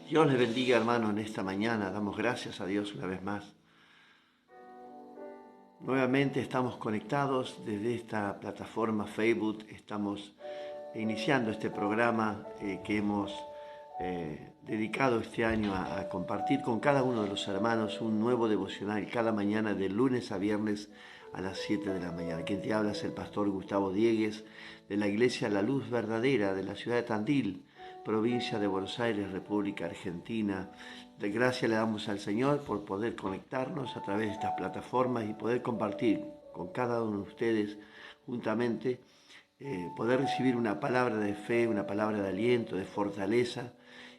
Dios les bendiga, hermano, en esta mañana. Damos gracias a Dios una vez más. Nuevamente estamos conectados desde esta plataforma Facebook. Estamos iniciando este programa que hemos dedicado este año a compartir con cada uno de los hermanos un nuevo devocional cada mañana de lunes a viernes a las 7 de la mañana. Quien te habla es el pastor Gustavo Diegues de la Iglesia La Luz Verdadera de la ciudad de Tandil, provincia de Buenos Aires, República Argentina. De gracia le damos al Señor por poder conectarnos a través de estas plataformas y poder compartir con cada uno de ustedes juntamente, poder recibir una palabra de fe, una palabra de aliento, de fortaleza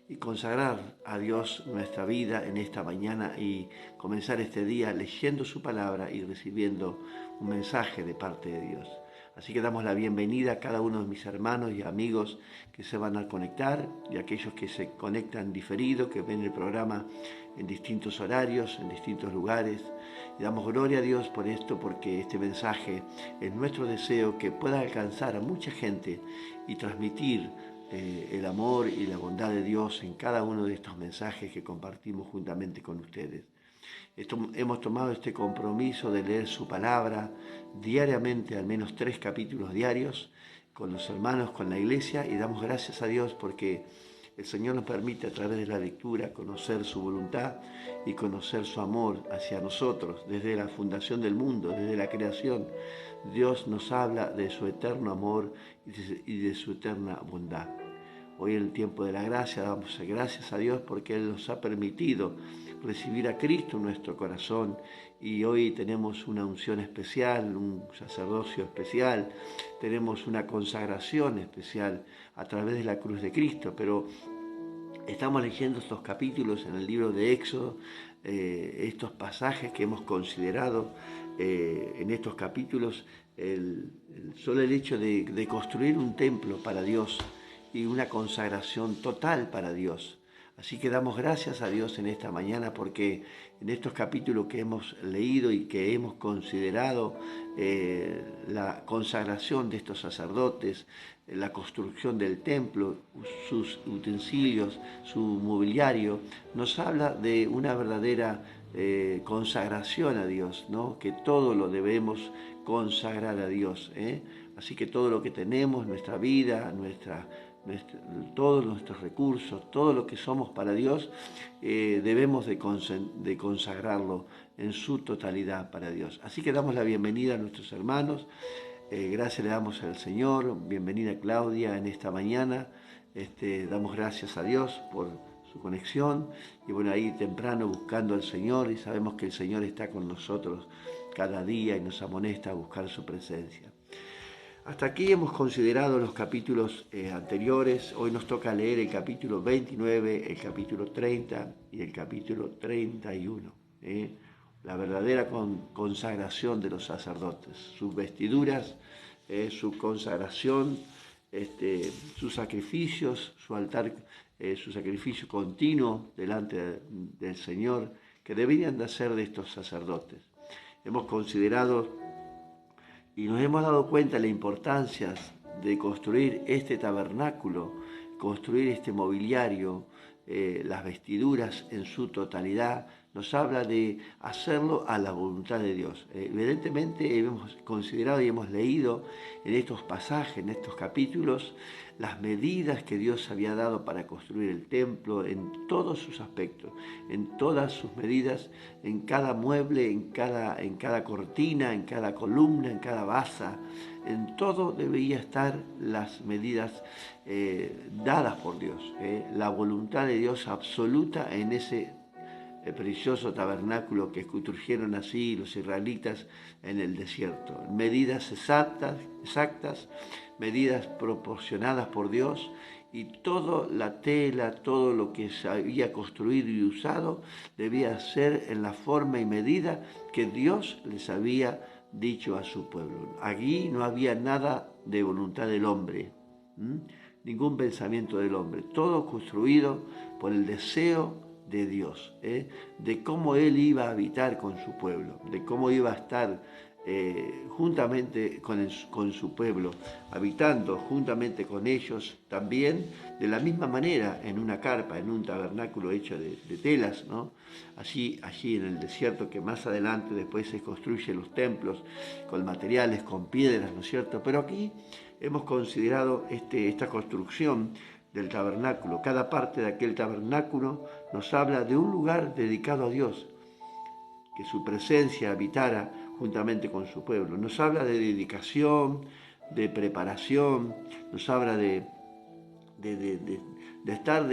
y consagrar a Dios nuestra vida en esta mañana y comenzar este día leyendo su palabra y recibiendo un mensaje de parte de Dios. Así que damos la bienvenida a cada uno de mis hermanos y amigos que se van a conectar y a aquellos que se conectan diferido, que ven el programa en distintos horarios, en distintos lugares. Y damos gloria a Dios por esto, porque este mensaje es nuestro deseo que pueda alcanzar a mucha gente y transmitir el amor y la bondad de Dios en cada uno de estos mensajes que compartimos juntamente con ustedes. Hemos tomado este compromiso de leer su palabra diariamente, al menos 3 capítulos diarios, con los hermanos, con la iglesia, y damos gracias a Dios porque el Señor nos permite a través de la lectura conocer su voluntad y conocer su amor hacia nosotros. Desde la fundación del mundo, desde la creación, Dios nos habla de su eterno amor y de su eterna bondad. Hoy en el tiempo de la gracia damos gracias a Dios porque Él nos ha permitido recibir a Cristo en nuestro corazón, y hoy tenemos una unción especial, un sacerdocio especial, tenemos una consagración especial a través de la cruz de Cristo. Pero estamos leyendo estos capítulos en el libro de Éxodo, estos pasajes que hemos considerado en estos capítulos, solo el hecho de construir un templo para Dios y una consagración total para Dios. Así que damos gracias a Dios en esta mañana porque en estos capítulos que hemos leído y que hemos considerado, la consagración de estos sacerdotes, la construcción del templo, sus utensilios, su mobiliario, nos habla de una verdadera consagración a Dios, ¿no? Que todo lo debemos consagrar a Dios, ¿eh? Así que todo lo que tenemos, nuestra vida, todos nuestros recursos, todo lo que somos para Dios, debemos de consagrarlo en su totalidad para Dios. Así que damos la bienvenida a nuestros hermanos. Gracias le damos al Señor. Bienvenida Claudia en esta mañana. Damos gracias a Dios por su conexión. Y bueno, ahí temprano buscando al Señor, y sabemos que el Señor está con nosotros cada día y nos amonesta a buscar su presencia. Hasta aquí hemos considerado los capítulos anteriores. Hoy nos toca leer el capítulo 29, el capítulo 30 y el capítulo 31. La verdadera consagración de los sacerdotes, sus vestiduras, su consagración, sus sacrificios, su altar, su sacrificio continuo delante del Señor, que deberían de hacer de estos sacerdotes. Hemos considerado y nos hemos dado cuenta de la importancia de construir este tabernáculo, construir este mobiliario, las vestiduras en su totalidad. Nos habla de hacerlo a la voluntad de Dios. Evidentemente hemos considerado y hemos leído en estos pasajes, en estos capítulos, las medidas que Dios había dado para construir el templo en todos sus aspectos, en todas sus medidas, en cada mueble, en cada cortina, en cada columna, en cada basa. En todo debía estar las medidas dadas por Dios, la voluntad de Dios absoluta en ese precioso tabernáculo que construyeron así los israelitas en el desierto. Medidas exactas, medidas proporcionadas por Dios, y toda la tela, todo lo que se había construido y usado debía ser en la forma y medida que Dios les había dicho a su pueblo. Allí no había nada de voluntad del hombre, ningún pensamiento del hombre, todo construido por el deseo de Dios, de cómo Él iba a habitar con su pueblo, de cómo iba a estar juntamente con su pueblo, habitando juntamente con ellos también de la misma manera en una carpa, en un tabernáculo hecho de telas, ¿no? Allí en el desierto, que más adelante después se construyen los templos con materiales, con piedras, ¿no es cierto? Pero aquí hemos considerado esta construcción del tabernáculo. Cada parte de aquel tabernáculo nos habla de un lugar dedicado a Dios, que su presencia habitara juntamente con su pueblo. Nos habla de dedicación, de preparación, nos habla de estar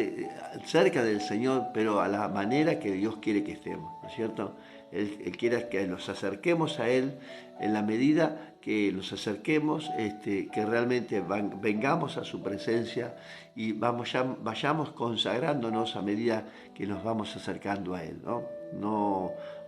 cerca del Señor, pero a la manera que Dios quiere que estemos, ¿no es cierto? Él quiere que nos acerquemos a Él en la medida que nos acerquemos, que realmente vengamos a su presencia y vayamos consagrándonos a medida que nos vamos acercando a Él, ¿no?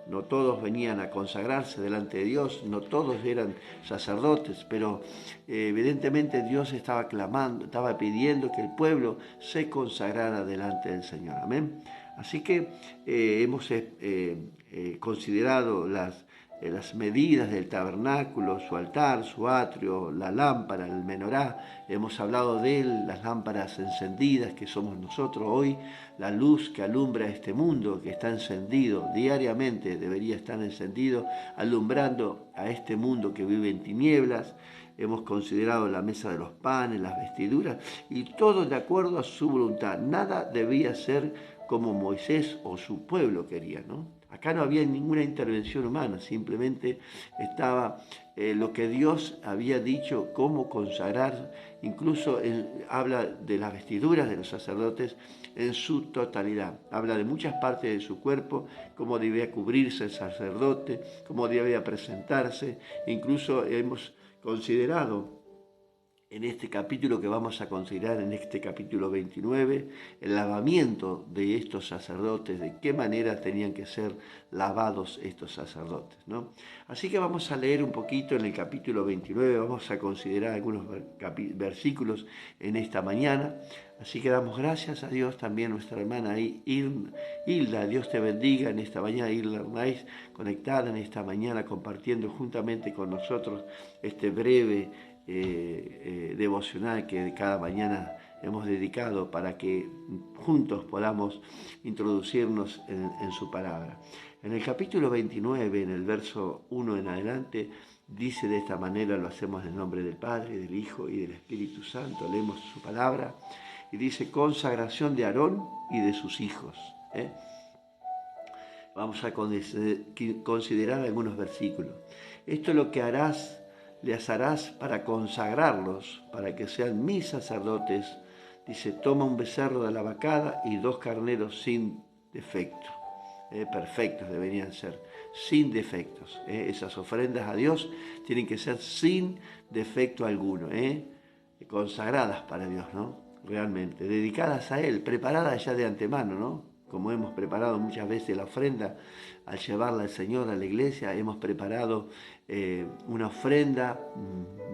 No todos venían a consagrarse delante de Dios, no todos eran sacerdotes, pero evidentemente Dios estaba clamando, estaba pidiendo que el pueblo se consagrara delante del Señor. Amén. Así que hemos considerado las medidas del tabernáculo, su altar, su atrio, la lámpara, el menorá. Hemos hablado de él, las lámparas encendidas que somos nosotros hoy, la luz que alumbra este mundo, que está encendido diariamente, debería estar encendido, alumbrando a este mundo que vive en tinieblas. Hemos considerado la mesa de los panes, las vestiduras, y todo de acuerdo a su voluntad. Nada debía ser como Moisés o su pueblo quería, ¿no? Acá no había ninguna intervención humana, simplemente estaba lo que Dios había dicho, cómo consagrar. Incluso habla de las vestiduras de los sacerdotes en su totalidad. Habla de muchas partes de su cuerpo, cómo debía cubrirse el sacerdote, cómo debía presentarse. Incluso hemos considerado en este capítulo que vamos a considerar, en este capítulo 29, el lavamiento de estos sacerdotes, de qué manera tenían que ser lavados estos sacerdotes, ¿no? Así que vamos a leer un poquito en el capítulo 29, vamos a considerar algunos versículos en esta mañana. Así que damos gracias a Dios, también nuestra hermana Hilda, Dios te bendiga en esta mañana, Hilda Hernández, conectada en esta mañana, compartiendo juntamente con nosotros este breve devocional que cada mañana hemos dedicado para que juntos podamos introducirnos en su palabra. En el capítulo 29, en el verso 1 en adelante, dice de esta manera, lo hacemos en el nombre del Padre, del Hijo y del Espíritu Santo, leemos su palabra y dice: consagración de Aarón y de sus hijos. Vamos a considerar algunos versículos. Esto es lo que les harás para consagrarlos, para que sean mis sacerdotes. Dice: toma un becerro de la vacada y 2 carneros sin defecto. Perfectos deberían ser, sin defectos. Esas ofrendas a Dios tienen que ser sin defecto alguno, consagradas para Dios, ¿no? Realmente, dedicadas a Él, preparadas ya de antemano, ¿no? Como hemos preparado muchas veces la ofrenda al llevarla al Señor a la iglesia, hemos preparado una ofrenda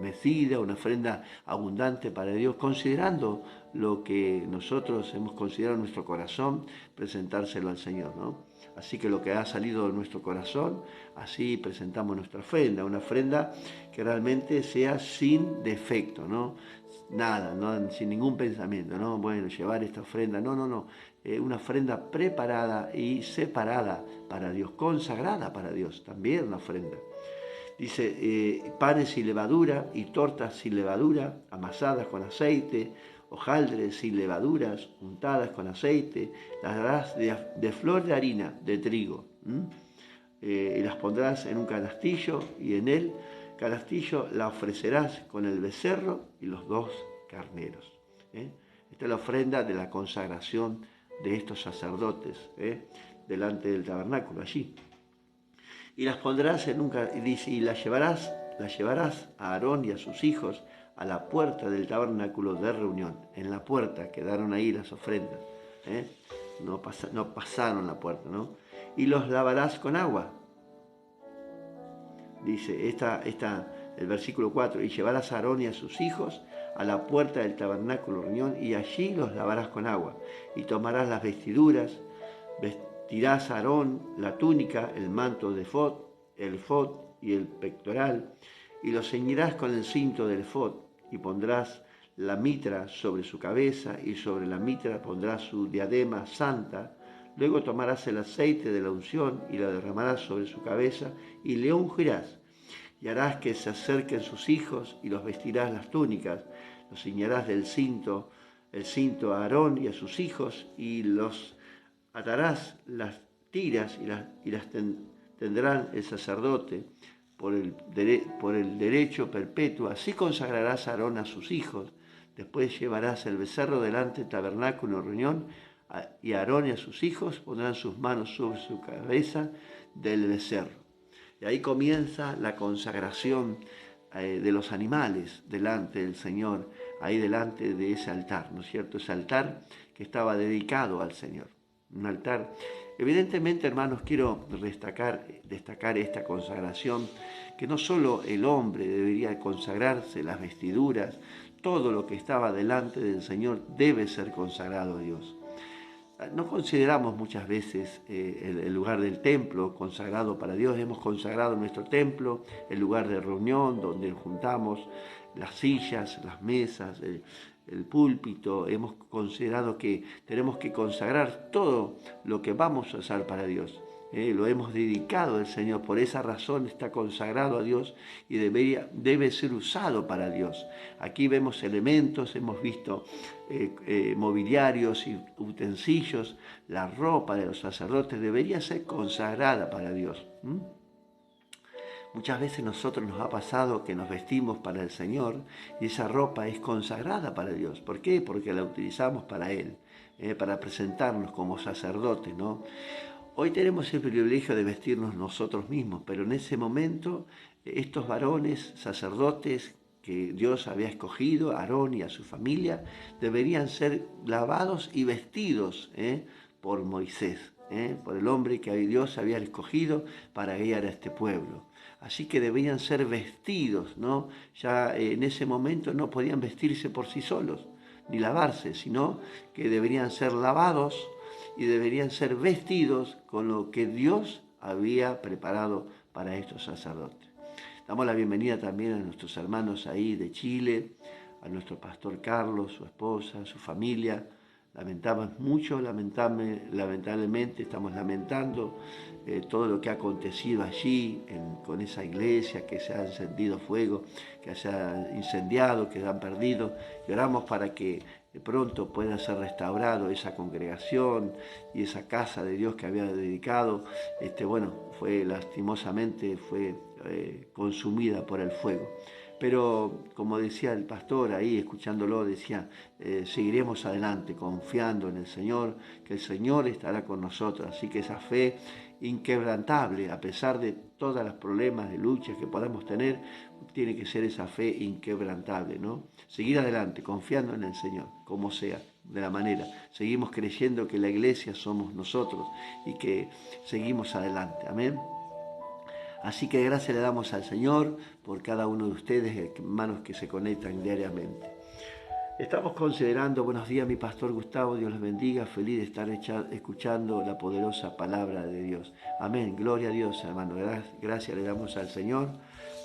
mecida, una ofrenda abundante para Dios, considerando lo que nosotros hemos considerado en nuestro corazón, presentárselo al Señor, ¿no? Así que lo que ha salido de nuestro corazón, así presentamos nuestra ofrenda, una ofrenda que realmente sea sin defecto, ¿no? Nada, ¿no? Sin ningún pensamiento, ¿no? Bueno, llevar esta ofrenda, no. Una ofrenda preparada y separada para Dios, consagrada para Dios, también una ofrenda. Dice, panes sin levadura y tortas sin levadura, amasadas con aceite, hojaldres sin levaduras, untadas con aceite, las darás de flor de harina, de trigo, y las pondrás en un canastillo, y en el canastillo la ofrecerás con el becerro y los 2 carneros. Esta es la ofrenda de la consagración de estos sacerdotes, delante del tabernáculo allí. Y las pondrás y las llevarás a Aarón y a sus hijos a la puerta del tabernáculo de reunión. En la puerta quedaron ahí las ofrendas, no pasaron la puerta, ¿no? Y los lavarás con agua. Dice el versículo 4, y llevarás a Aarón y a sus hijos a la puerta del tabernáculo de reunión, y allí los lavarás con agua. Y tomarás las vestiduras, vestirás a Aarón la túnica, el manto de el efod y el pectoral, y lo ceñirás con el cinto del efod, y pondrás la mitra sobre su cabeza, y sobre la mitra pondrás su diadema santa. Luego tomarás el aceite de la unción y lo derramarás sobre su cabeza, y le ungirás. Y harás que se acerquen sus hijos, y los vestirás las túnicas, los ciñarás del cinto, el cinto a Aarón y a sus hijos, y los atarás las tiras y las tendrán el sacerdote por el derecho perpetuo. Así consagrarás a Aarón a sus hijos. Después llevarás el becerro delante del tabernáculo de reunión, y Aarón y a sus hijos pondrán sus manos sobre su cabeza del becerro. Y ahí comienza la consagración de los animales delante del Señor, ahí delante de ese altar, ¿no es cierto? Ese altar que estaba dedicado al Señor. Un altar. Evidentemente, hermanos, quiero destacar esta consagración, que no solo el hombre debería consagrarse, las vestiduras, todo lo que estaba delante del Señor debe ser consagrado a Dios. No consideramos muchas veces el lugar del templo consagrado para Dios. Hemos consagrado nuestro templo, el lugar de reunión donde juntamos las sillas, las mesas, el púlpito. Hemos considerado que tenemos que consagrar todo lo que vamos a usar para Dios. Lo hemos dedicado al Señor, por esa razón está consagrado a Dios y debe ser usado para Dios. Aquí vemos elementos, hemos visto mobiliarios y utensilios, la ropa de los sacerdotes debería ser consagrada para Dios. Muchas veces nosotros nos ha pasado que nos vestimos para el Señor y esa ropa es consagrada para Dios. ¿Por qué? Porque la utilizamos para Él, para presentarnos como sacerdotes, ¿no? Hoy tenemos el privilegio de vestirnos nosotros mismos, pero en ese momento estos varones, sacerdotes que Dios había escogido, a Aarón y a su familia, deberían ser lavados y vestidos por Moisés, por el hombre que Dios había escogido para guiar a este pueblo. Así que debían ser vestidos, ¿no? Ya en ese momento no podían vestirse por sí solos, ni lavarse, sino que deberían ser lavados y deberían ser vestidos con lo que Dios había preparado para estos sacerdotes. Damos la bienvenida también a nuestros hermanos ahí de Chile, a nuestro pastor Carlos, su esposa, su familia. Lamentamos mucho, lamentablemente estamos lamentando todo lo que ha acontecido allí con esa iglesia, que se ha encendido fuego, que se ha incendiado, que han perdido. Y oramos para que pronto pueda ser restaurado esa congregación y esa casa de Dios que había dedicado. Lastimosamente fue consumida por el fuego. Pero como decía el pastor ahí, escuchándolo, decía, seguiremos adelante confiando en el Señor, que el Señor estará con nosotros. Así que esa fe inquebrantable, a pesar de todos los problemas de luchas que podamos tener, tiene que ser esa fe inquebrantable, ¿no? Seguir adelante, confiando en el Señor, como sea, de la manera. Seguimos creyendo que la iglesia somos nosotros y que seguimos adelante. Amén. Así que gracias le damos al Señor por cada uno de ustedes, hermanos que se conectan diariamente. Estamos considerando, buenos días mi pastor Gustavo, Dios les bendiga, feliz de estar escuchando la poderosa palabra de Dios. Amén, gloria a Dios hermano, gracias le damos al Señor,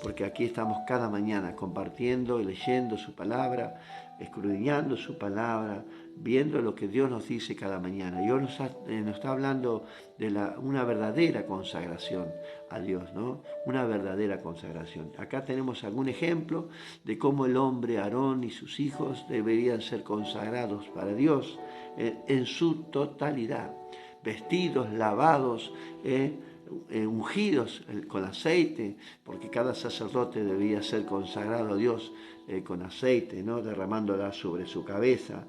porque aquí estamos cada mañana compartiendo y leyendo su palabra, escudriñando su palabra, viendo lo que Dios nos dice cada mañana. Y hoy nos está hablando de una verdadera consagración a Dios, ¿no? Una verdadera consagración. Acá tenemos algún ejemplo de cómo el hombre Aarón y sus hijos deberían ser consagrados para Dios en su totalidad, vestidos, lavados, ungidos con aceite, porque cada sacerdote debía ser consagrado a Dios con aceite, ¿no? Derramándola sobre su cabeza,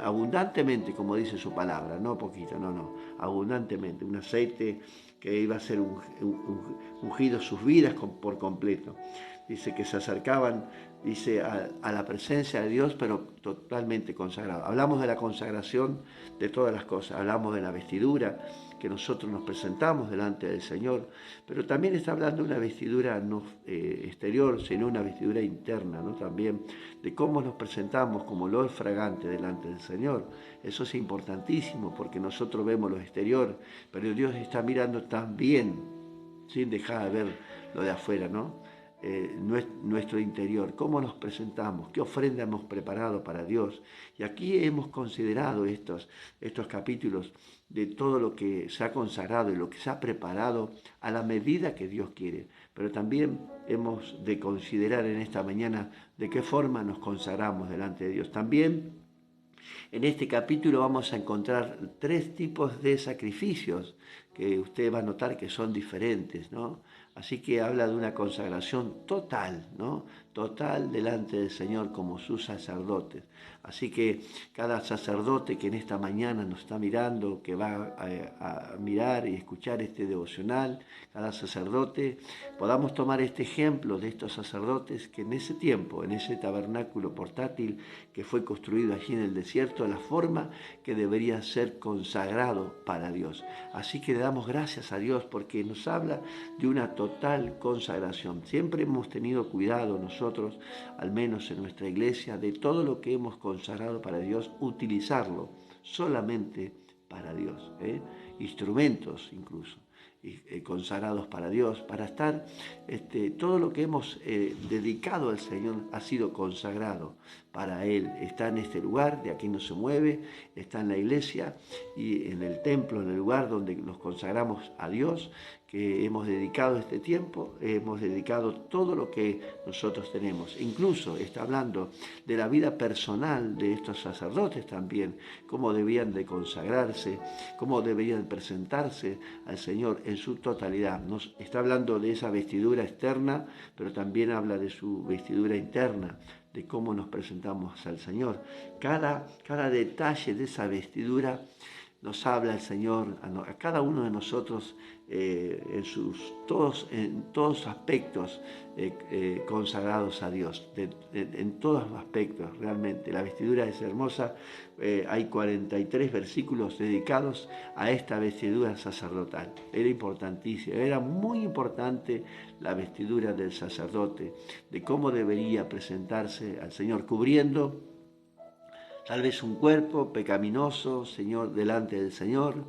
abundantemente, como dice su palabra, no poquito, no, abundantemente, un aceite que iba a ser ungido sus vidas por completo. Dice que se acercaban, a la presencia de Dios, pero totalmente consagrados. Hablamos de la consagración de todas las cosas, hablamos de la vestidura, que nosotros nos presentamos delante del Señor, pero también está hablando de una vestidura no exterior, sino una vestidura interna, ¿no? También de cómo nos presentamos como olor fragante delante del Señor. Eso es importantísimo, porque nosotros vemos lo exterior, pero Dios está mirando también, sin dejar de ver lo de afuera, ¿no? Nuestro interior, cómo nos presentamos, qué ofrenda hemos preparado para Dios. Y aquí hemos considerado estos capítulos de todo lo que se ha consagrado y lo que se ha preparado a la medida que Dios quiere. Pero también hemos de considerar en esta mañana de qué forma nos consagramos delante de Dios. También en este capítulo vamos a encontrar 3 tipos de sacrificios que usted va a notar que son diferentes, ¿no? Así que habla de una consagración total, ¿no? Total delante del Señor como sus sacerdotes. Así que cada sacerdote que en esta mañana nos está mirando, que va a mirar y escuchar este devocional, cada sacerdote, podamos tomar este ejemplo de estos sacerdotes que en ese tiempo, en ese tabernáculo portátil que fue construido allí en el desierto, la forma que debería ser consagrado para Dios. Así que le damos gracias a Dios porque nos habla de una total consagración. Siempre hemos tenido cuidado nosotros, al menos en nuestra iglesia, de todo lo que hemos consagrado para Dios, utilizarlo solamente para Dios, instrumentos incluso. Consagrados para Dios, para estar, todo lo que hemos dedicado al Señor ha sido consagrado para Él. Está en este lugar, de aquí no se mueve, está en la iglesia y en el templo, en el lugar donde nos consagramos a Dios, que hemos dedicado este tiempo, hemos dedicado todo lo que nosotros tenemos. Incluso está hablando de la vida personal de estos sacerdotes también, cómo debían de consagrarse, cómo deberían presentarse al Señor en su totalidad. Nos está hablando de esa vestidura externa, pero también habla de su vestidura interna, de cómo nos presentamos al Señor. Cada detalle de esa vestidura nos habla el Señor a cada uno de nosotros en todos aspectos consagrados a Dios, en todos los aspectos realmente. La vestidura es hermosa, hay 43 versículos dedicados a esta vestidura sacerdotal. Era importantísima, era muy importante la vestidura del sacerdote, de cómo debería presentarse al Señor, cubriendo tal vez un cuerpo pecaminoso, Señor, delante del Señor.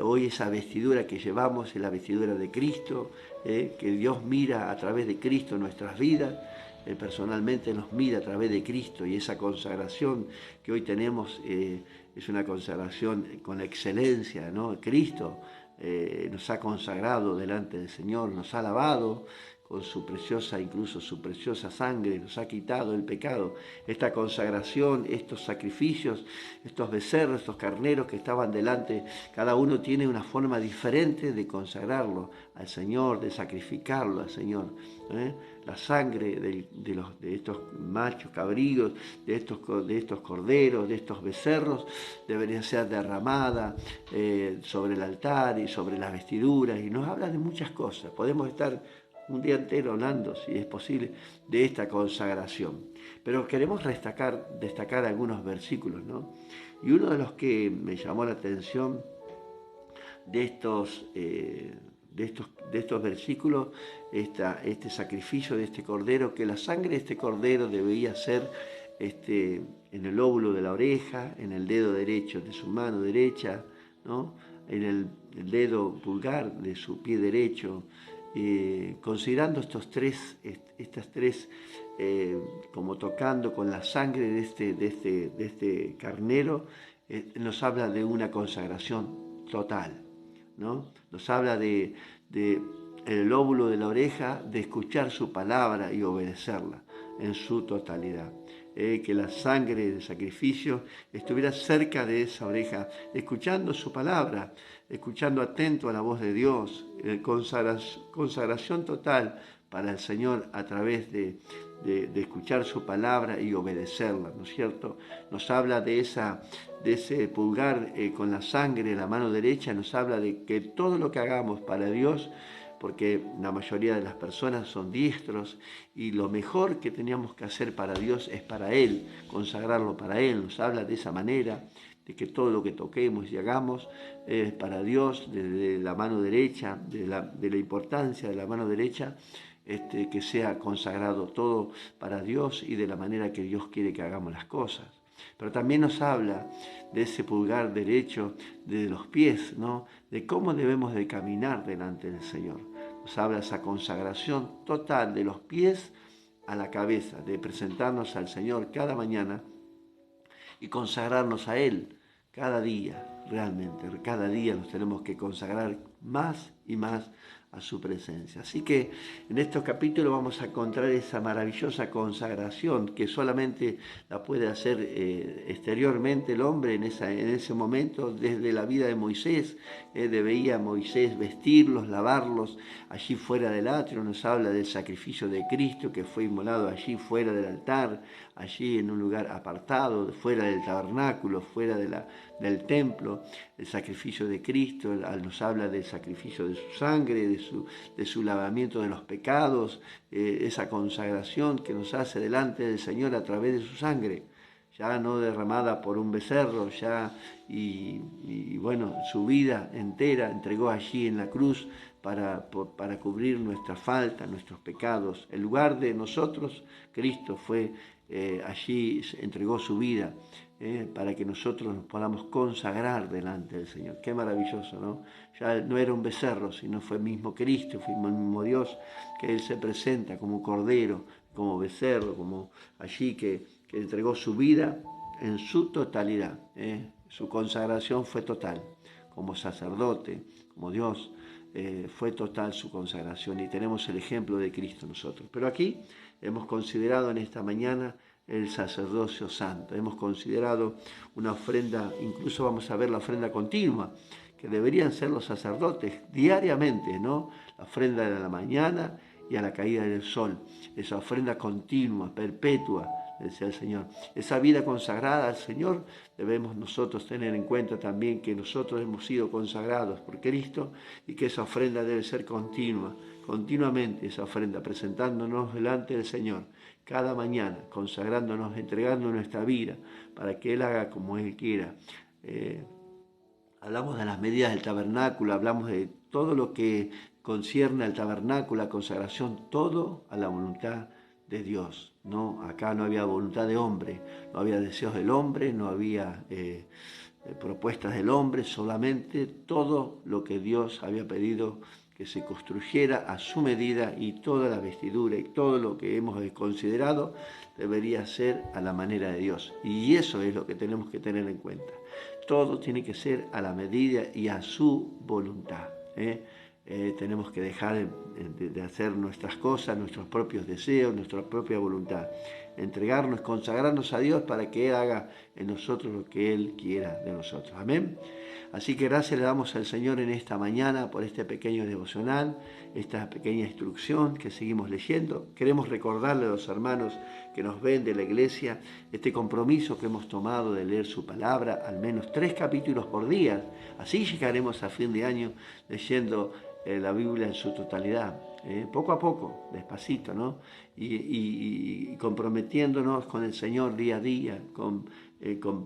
Hoy esa vestidura que llevamos es la vestidura de Cristo, que Dios mira a través de Cristo nuestras vidas. Personalmente nos mira a través de Cristo y esa consagración que hoy tenemos es una consagración con excelencia, ¿no? Cristo nos ha consagrado delante del Señor, nos ha lavado con su preciosa, incluso su preciosa sangre, nos ha quitado el pecado. Esta consagración, estos sacrificios, estos becerros, estos carneros que estaban delante, cada uno tiene una forma diferente de consagrarlo al Señor, de sacrificarlo al Señor. La sangre de estos machos cabríos, de estos corderos, de estos becerros, debería ser derramada sobre el altar y sobre las vestiduras, y nos habla de muchas cosas. Podemos estar un día entero hablando, si es posible, de esta consagración. Pero queremos destacar algunos versículos, ¿no? Y uno de los que me llamó la atención de estos versículos, este sacrificio de este cordero, que la sangre de este cordero debía ser en el lóbulo de la oreja, en el dedo derecho de su mano derecha, ¿no? En el dedo pulgar de su pie derecho. Considerando estas tres, como tocando con la sangre de este carnero, nos habla de una consagración total, ¿no? Nos habla de el lóbulo de la oreja, de escuchar su palabra y obedecerla en su totalidad. Que la sangre del sacrificio estuviera cerca de esa oreja, escuchando su palabra, escuchando atento a la voz de Dios, consagración total para el Señor a través de escuchar su palabra y obedecerla, ¿no es cierto? Nos habla de ese pulgar con la sangre en la mano derecha, nos habla de que todo lo que hagamos para Dios, porque la mayoría de las personas son diestros y lo mejor que teníamos que hacer para Dios es para Él, consagrarlo para Él. Nos habla de esa manera, de que todo lo que toquemos y hagamos es para Dios, desde la mano derecha, de la importancia de la mano derecha, que sea consagrado todo para Dios y de la manera que Dios quiere que hagamos las cosas. Pero también nos habla de ese pulgar derecho de los pies, ¿no? De cómo debemos de caminar delante del Señor. nos habla de esa consagración total de los pies a la cabeza, de presentarnos al Señor cada mañana y consagrarnos a Él cada día, realmente. Cada día nos tenemos que consagrar más y más a su presencia. Así que en estos capítulos vamos a encontrar esa maravillosa consagración que solamente la puede hacer exteriormente el hombre en ese momento. Desde la vida de Moisés, debía Moisés vestirlos, lavarlos allí fuera del atrio. Nos habla del sacrificio de Cristo que fue inmolado allí fuera del altar, allí en un lugar apartado, fuera del tabernáculo, fuera del templo. El sacrificio de Cristo nos habla del sacrificio de su sangre, de su lavamiento de los pecados, esa consagración que nos hace delante del Señor a través de su sangre, ya no derramada por un becerro, y bueno, su vida entera entregó allí en la cruz para cubrir nuestra falta, nuestros pecados. En lugar de nosotros, Cristo fue allí, entregó su vida para que nosotros nos podamos consagrar delante del Señor. Qué maravilloso, ¿no? Ya no era un becerro, sino fue el mismo Cristo, fue el mismo Dios, que Él se presenta como cordero, como becerro, como allí que entregó su vida en su totalidad. Su consagración fue total, como sacerdote, como Dios. Fue total su consagración y tenemos el ejemplo de Cristo nosotros. Pero aquí hemos considerado en esta mañana el sacerdocio santo. Hemos considerado una ofrenda, incluso vamos a ver la ofrenda continua, que deberían ser los sacerdotes diariamente, ¿no? La ofrenda de la mañana y a la caída del sol. Esa ofrenda continua, perpetua, decía el Señor. Esa vida consagrada al Señor debemos nosotros tener en cuenta también que nosotros hemos sido consagrados por Cristo y que esa ofrenda debe ser continua, continuamente esa ofrenda, presentándonos delante del Señor cada mañana, consagrándonos, entregando nuestra vida para que Él haga como Él quiera. Hablamos de las medidas del tabernáculo, hablamos de todo lo que concierne al tabernáculo, la consagración, todo a la voluntad de Dios. ¿No? Acá no había voluntad de hombre, no había deseos del hombre, no había propuestas del hombre, solamente todo lo que Dios había pedido que se construyera a su medida, y toda la vestidura y todo lo que hemos considerado debería ser a la manera de Dios. Y eso es lo que tenemos que tener en cuenta. Todo tiene que ser a la medida y a su voluntad. Tenemos que dejar de hacer nuestras cosas, nuestros propios deseos, nuestra propia voluntad. Entregarnos, consagrarnos a Dios para que Él haga en nosotros lo que Él quiera de nosotros. Amén. Así que gracias le damos al Señor en esta mañana por este pequeño devocional, esta pequeña instrucción que seguimos leyendo. Queremos recordarle a los hermanos que nos ven de la iglesia este compromiso que hemos tomado de leer su palabra, al menos 3 capítulos por día. Así llegaremos a fin de año leyendo la Biblia en su totalidad, poco a poco, despacito, ¿no? Y comprometiéndonos con el Señor día a día,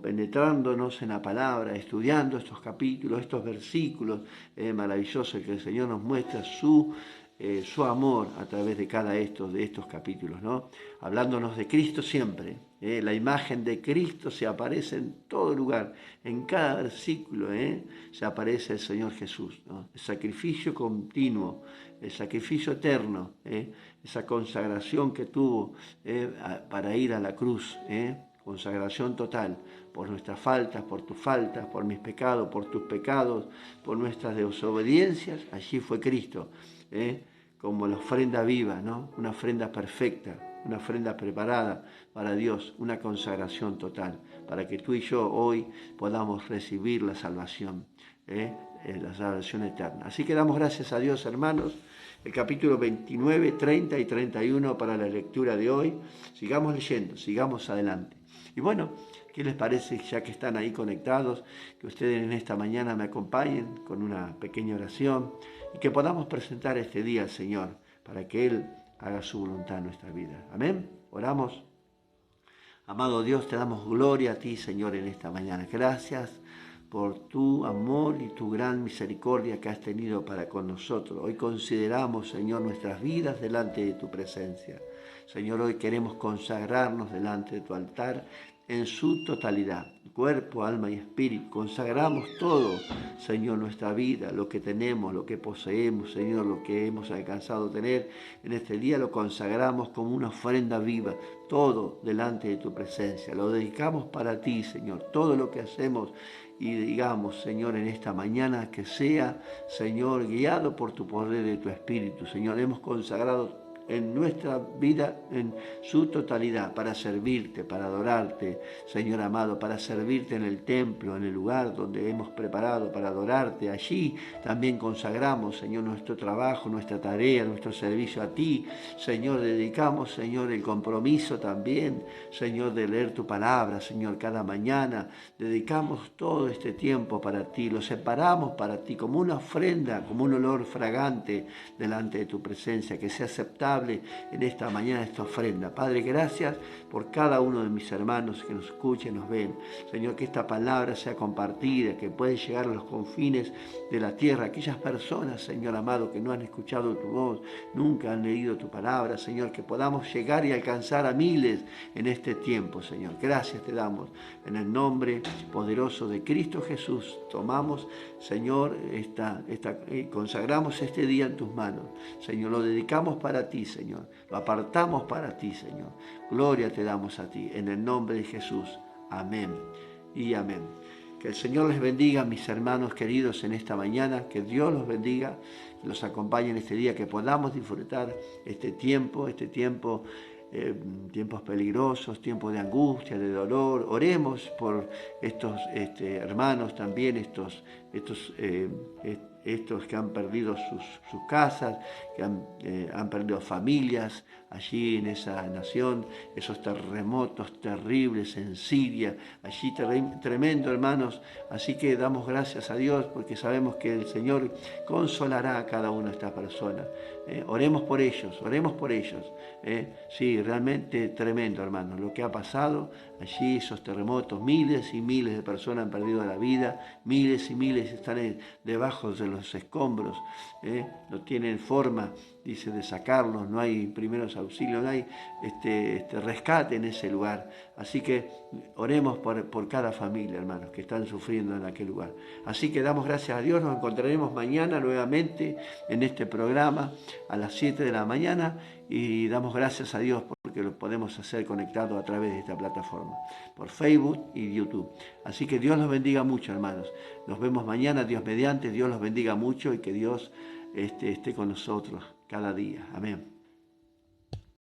penetrándonos en la palabra, estudiando estos capítulos, estos versículos maravillosos que el Señor nos muestra su amor a través de cada de estos capítulos, ¿no? Hablándonos de Cristo siempre. La imagen de Cristo se aparece en todo lugar, en cada versículo se aparece el Señor Jesús, ¿no? El sacrificio continuo, el sacrificio eterno, esa consagración que tuvo para ir a la cruz, consagración total, por nuestras faltas, por tus faltas, por mis pecados, por tus pecados, por nuestras desobediencias. Allí fue Cristo, como la ofrenda viva, ¿no? Una ofrenda perfecta, una ofrenda preparada para Dios, una consagración total, para que tú y yo hoy podamos recibir la salvación, la salvación eterna. Así que damos gracias a Dios, hermanos. El capítulo 29, 30 y 31 para la lectura de hoy. Sigamos leyendo, sigamos adelante. Y bueno, ¿qué les parece, ya que están ahí conectados, que ustedes en esta mañana me acompañen con una pequeña oración y que podamos presentar este día al Señor para que Él haga su voluntad en nuestra vida? Amén. Oramos. Amado Dios, te damos gloria a ti, Señor, en esta mañana. Gracias por tu amor y tu gran misericordia que has tenido para con nosotros. Hoy consideramos, Señor, nuestras vidas delante de tu presencia. Señor, hoy queremos consagrarnos delante de tu altar en su totalidad, cuerpo, alma y espíritu. Consagramos todo, Señor, nuestra vida, lo que tenemos, lo que poseemos, Señor, lo que hemos alcanzado a tener. En este día lo consagramos como una ofrenda viva, todo delante de tu presencia. Lo dedicamos para ti, Señor, todo lo que hacemos y digamos, Señor, en esta mañana que sea, Señor, guiado por tu poder y tu espíritu. Señor, hemos consagrado en nuestra vida en su totalidad, para servirte, para adorarte, Señor amado, para servirte en el templo, en el lugar donde hemos preparado para adorarte. Allí también consagramos, Señor, nuestro trabajo, nuestra tarea, nuestro servicio a ti. Señor, dedicamos, Señor, el compromiso también, Señor, de leer tu palabra, Señor, cada mañana. Dedicamos todo este tiempo para ti, lo separamos para ti como una ofrenda, como un olor fragante delante de tu presencia, que sea aceptable en esta mañana esta ofrenda. Padre, gracias por cada uno de mis hermanos que nos escuchen, nos ven. Señor, que esta palabra sea compartida, que pueda llegar a los confines de la tierra. Aquellas personas, Señor amado, que no han escuchado tu voz, nunca han leído tu palabra, Señor, que podamos llegar y alcanzar a miles en este tiempo, Señor. Gracias te damos. En el nombre poderoso de Cristo Jesús, tomamos, Señor, consagramos este día en tus manos. Señor, lo dedicamos para ti, Señor. Lo apartamos para ti, Señor. Gloria te damos a ti, en el nombre de Jesús. Amén y amén. Que el Señor les bendiga, mis hermanos queridos, en esta mañana. Que Dios los bendiga, que los acompañe en este día, que podamos disfrutar tiempos peligrosos, tiempos de angustia, de dolor. Oremos por estos hermanos también, estos que han perdido sus casas, que han perdido familias allí en esa nación, esos terremotos terribles en Siria, allí tremendo, hermanos. Así que damos gracias a Dios porque sabemos que el Señor consolará a cada una de estas personas. Oremos por ellos, oremos por ellos. Sí, realmente tremendo, hermanos, lo que ha pasado allí, esos terremotos. Miles y miles de personas han perdido la vida, miles y miles están debajo de los escombros, no tienen forma, dice, de sacarlos, no hay primeros auxilios, no hay rescate en ese lugar. Así que oremos por cada familia, hermanos, que están sufriendo en aquel lugar. Así que damos gracias a Dios, nos encontraremos mañana nuevamente en este programa a las 7 de la mañana y damos gracias a Dios porque lo podemos hacer conectado a través de esta plataforma, por Facebook y YouTube. Así que Dios los bendiga mucho, hermanos. Nos vemos mañana, Dios mediante, Dios los bendiga mucho y que Dios esté con nosotros cada día. Amén.